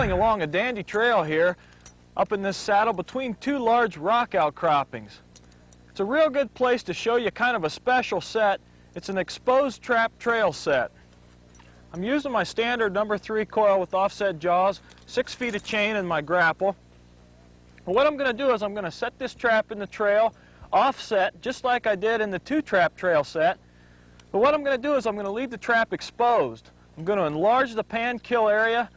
traveling along a dandy trail here up in this saddle between two large rock outcroppings. It's a real good place to show you kind of a special set. It's an exposed trap trail set. I'm using my standard number 3 coil with offset jaws, 6 feet of chain in my grapple. And what I'm going to do is I'm going to set this trap in the trail, offset, just like I did in the 2-trap trail set. But what I'm going to do is I'm going to leave the trap exposed. I'm going to enlarge the pan kill area,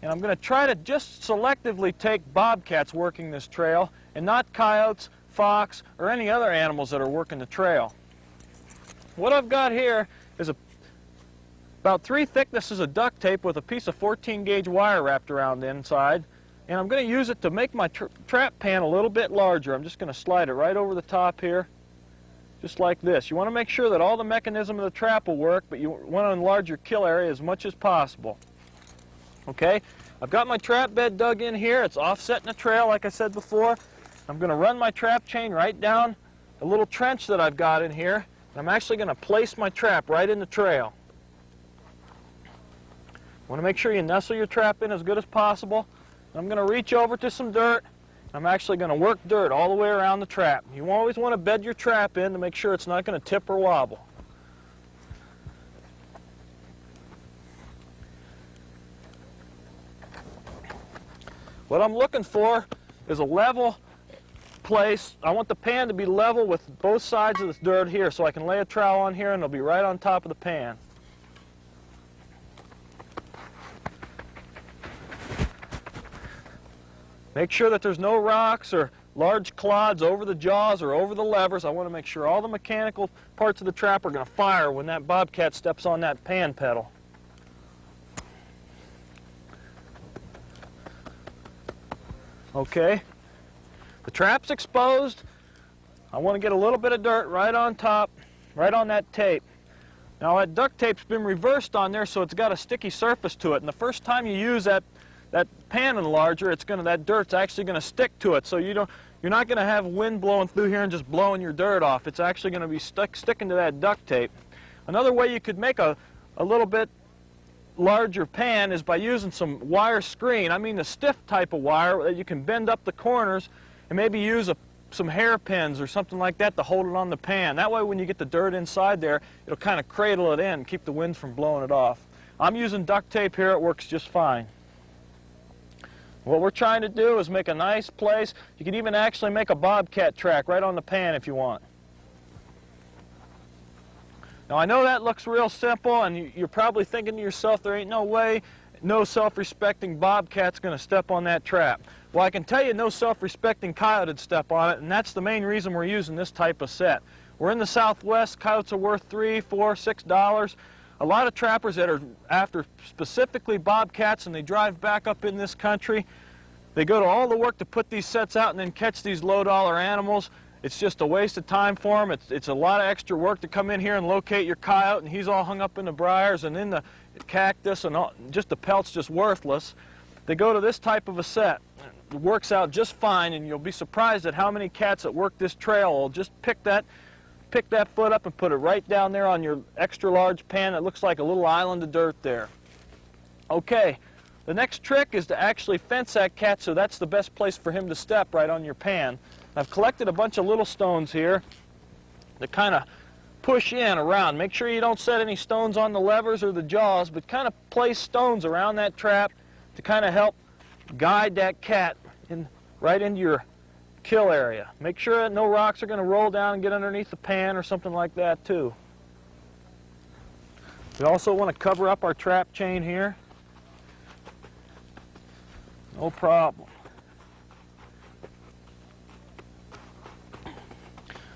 and I'm going to try to just selectively take bobcats working this trail, and not coyotes, fox, or any other animals that are working the trail. What I've got here is about 3 thicknesses of duct tape with a piece of 14-gauge wire wrapped around the inside, and I'm going to use it to make my trap pan a little bit larger. I'm just going to slide it right over the top here, just like this. You want to make sure that all the mechanism of the trap will work, but you want to enlarge your kill area as much as possible. Okay, I've got my trap bed dug in here. It's offset in the trail, like I said before. I'm going to run my trap chain right down a little trench that I've got in here. I'm actually going to place my trap right in the trail. You want to make sure you nestle your trap in as good as possible. I'm going to reach over to some dirt. I'm actually going to work dirt all the way around the trap. You always want to bed your trap in to make sure it's not going to tip or wobble. What I'm looking for is a level place. I want the pan to be level with both sides of this dirt here, so I can lay a trowel on here and it'll be right on top of the pan. Make sure that there's no rocks or large clods over the jaws or over the levers. I want to make sure all the mechanical parts of the trap are going to fire when that bobcat steps on that pan pedal. Okay, the trap's exposed. I want to get a little bit of dirt right on top, right on that tape. Now that duct tape's been reversed on there, so it's got a sticky surface to it. And the first time you use that pan enlarger, that dirt's actually going to stick to it. So you're not going to have wind blowing through here and just blowing your dirt off. It's actually going to be sticking to that duct tape. Another way you could make a little bit larger pan is by using some wire screen. I mean the stiff type of wire that you can bend up the corners and maybe use some hairpins or something like that to hold it on the pan. That way when you get the dirt inside there, it'll kind of cradle it in and keep the winds from blowing it off. I'm using duct tape here. It works just fine. What we're trying to do is make a nice place. You can even actually make a bobcat track right on the pan if you want. Now I know that looks real simple, and you're probably thinking to yourself, there ain't no way no self-respecting bobcat's going to step on that trap. Well, I can tell you no self-respecting coyote would step on it, and that's the main reason we're using this type of set. We're in the Southwest. Coyotes are worth $3, $4, $6. A lot of trappers that are after specifically bobcats and they drive back up in this country, they go to all the work to put these sets out and then catch these low-dollar animals. It's just a waste of time for them. It's a lot of extra work to come in here and locate your coyote, and he's all hung up in the briars and in the cactus, and just the pelt's just worthless. They go to this type of a set. It works out just fine, and you'll be surprised at how many cats that work this trail will just pick that foot up and put it right down there on your extra large pan that looks like a little island of dirt there. Okay, the next trick is to actually fence that cat so that's the best place for him to step, right on your pan. I've collected a bunch of little stones here that kind of push in around. Make sure you don't set any stones on the levers or the jaws, but kind of place stones around that trap to kind of help guide that cat right into your kill area. Make sure that no rocks are going to roll down and get underneath the pan or something like that too. We also want to cover up our trap chain here. No problem.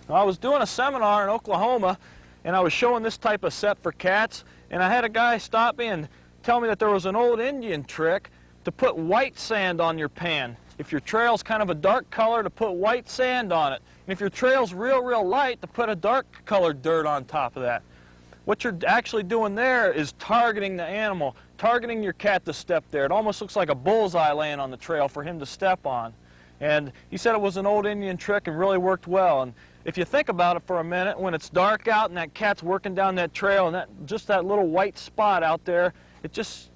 Now, I was doing a seminar in Oklahoma, and I was showing this type of set for cats, and I had a guy stop me and tell me that there was an old Indian trick to put white sand on your pan. If your trail's kind of a dark color, to put white sand on it. And if your trail's real light, to put a dark colored dirt on top of that. What you're actually doing there is targeting the animal, targeting your cat to step there. It almost looks like a bullseye laying on the trail for him to step on. And he said it was an old Indian trick and really worked well. And if you think about it for a minute, when it's dark out and that cat's working down that trail and just that little white spot out there, it just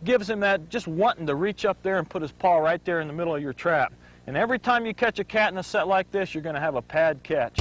gives him that just wanting to reach up there and put his paw right there in the middle of your trap. And every time you catch a cat in a set like this, you're going to have a pad catch.